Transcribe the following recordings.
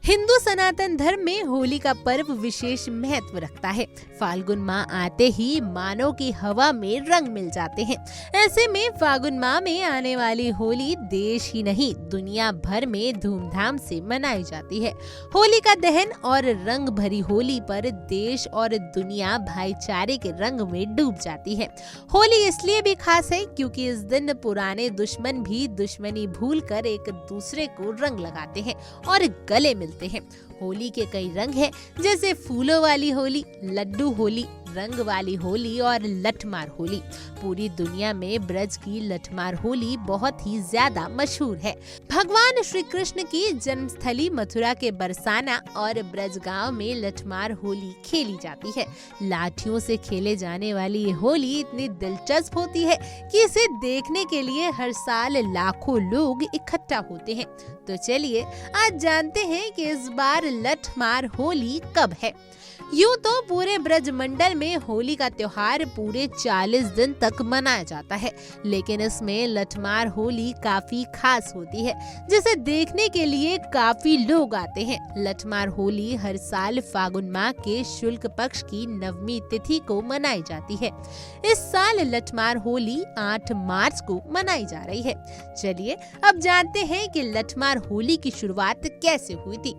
हिंदू सनातन धर्म में होली का पर्व विशेष महत्व रखता है। फाल्गुन माह आते ही मानव की हवा में रंग मिल जाते हैं। ऐसे में फाल्गुन माह में आने वाली होली देश ही नहीं दुनिया भर में धूमधाम से मनाई जाती है। होली का दहन और रंग भरी होली पर देश और दुनिया भाईचारे के रंग में डूब जाती है। होली इसलिए भी खास है क्योंकि इस दिन पुराने दुश्मन भी दुश्मनी भूलकर एक दूसरे को रंग लगाते हैं और गले मिलते हैं। होली के कई रंग हैं, जैसे फूलों वाली होली, लड्डू होली, रंग वाली होली और लठमार होली। पूरी दुनिया में ब्रज की लठमार होली बहुत ही ज्यादा मशहूर है। भगवान श्री कृष्ण की जन्मस्थली मथुरा के बरसाना और ब्रज गांव में लठमार होली खेली जाती है। लाठियों से खेले जाने वाली ये होली इतनी दिलचस्प होती है कि इसे देखने के लिए हर साल लाखों लोग इकट्ठा होते हैं। तो चलिए आज जानते हैं कि इस बार लठमार होली कब है। यूं तो पूरे ब्रज मंडल में होली का त्योहार पूरे 40 दिन तक मनाया जाता है, लेकिन इसमें लठमार होली काफी खास होती है, जिसे देखने के लिए काफी लोग आते हैं। लठमार होली हर साल फागुन माह के शुक्ल पक्ष की नवमी तिथि को मनाई जाती है। इस साल लठमार होली 8 मार्च को मनाई जा रही है। चलिए अब जानते हैं कि लठमार होली की शुरुआत कैसे हुई थी।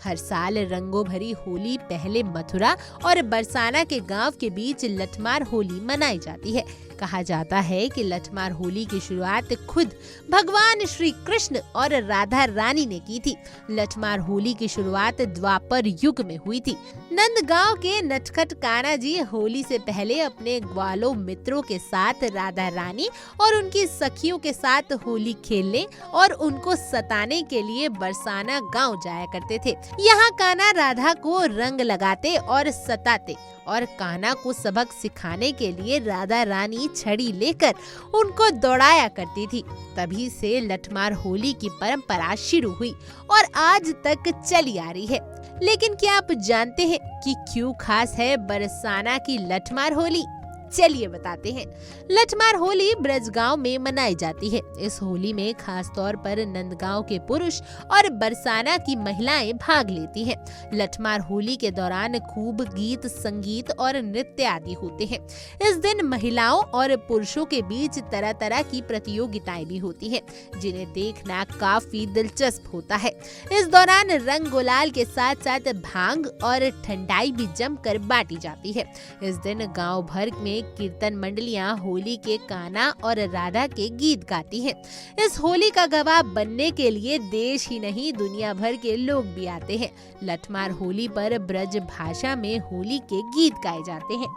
हर साल रंगों भरी होली पहले मथुरा और बरसाना के गांव के बीच लठमार होली मनाई जाती है। कहा जाता है कि लठमार होली की शुरुआत खुद भगवान श्री कृष्ण और राधा रानी ने की थी। लठमार होली की शुरुआत द्वापर युग में हुई थी। नंदगांव के नटखट कान्हा जी होली से पहले अपने ग्वालों मित्रों के साथ राधा रानी और उनकी सखियों के साथ होली खेलने और उनको सताने के लिए बरसाना गांव जाया करते थे। यहाँ कान्हा राधा को रंग लगाते और सताते और कान्हा को सबक सिखाने के लिए राधा रानी छड़ी लेकर उनको दौड़ाया करती थी। तभी से लठमार होली की परंपरा शुरू हुई और आज तक चली आ रही है। लेकिन क्या आप जानते हैं कि क्यों खास है बरसाना की लठमार होली? चलिए बताते हैं। लठमार होली ब्रज गांव में मनाई जाती है। इस होली में खास तौर पर नंदगांव के पुरुष और बरसाना की महिलाएं भाग लेती हैं। लठमार होली के दौरान खूब गीत, संगीत और नृत्य आदि होते हैं। इस दिन महिलाओं और पुरुषों के बीच तरह तरह की प्रतियोगिताएं भी होती हैं, जिन्हें देखना काफी दिलचस्प होता है। इस दौरान रंग गुलाल के साथ साथ भांग और ठंडाई भी जमकर बांटी जाती है। इस दिन गाँव भर में कीर्तन मंडलियां होली के कान्हा और राधा के गीत गाती हैं। इस होली का गवाह बनने के लिए देश ही नहीं दुनिया भर के लोग भी आते हैं। लठमार होली पर ब्रज भाषा में होली के गीत गाए जाते हैं।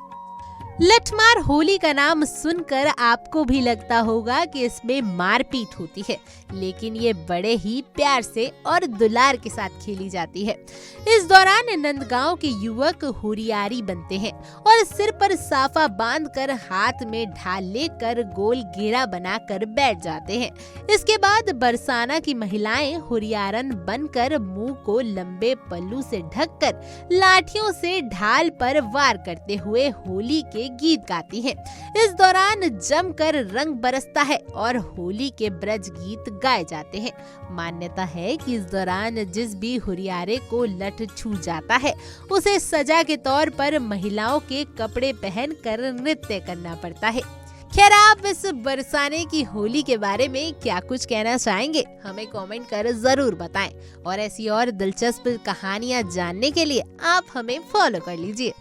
लठमार होली का नाम सुनकर आपको भी लगता होगा कि इसमें मारपीट होती है, लेकिन ये बड़े ही प्यार से और दुलार के साथ खेली जाती है। इस दौरान नंदगांव के युवक हुरियारी बनते हैं और सिर पर साफा बांधकर हाथ में ढाल लेकर गोल घेरा बनाकर बैठ जाते हैं। इसके बाद बरसाना की महिलाएं हुरियारन बनकर मुंह को लंबे पल्लू से ढककर लाठियों से ढाल पर वार करते हुए होली के गीत गाती हैं। इस दौरान जमकर रंग बरसता है और होली के ब्रज गीत गाए जाते हैं। मान्यता है कि इस दौरान जिस भी हुरियारे को लठ छू जाता है उसे सजा के तौर पर महिलाओं के कपड़े पहनकर नृत्य करना पड़ता है। खैर, आप इस बरसाने की होली के बारे में क्या कुछ कहना चाहेंगे? हमें कमेंट कर जरूर बताएं और ऐसी और दिलचस्प कहानियां जानने के लिए आप हमें फॉलो कर लीजिए।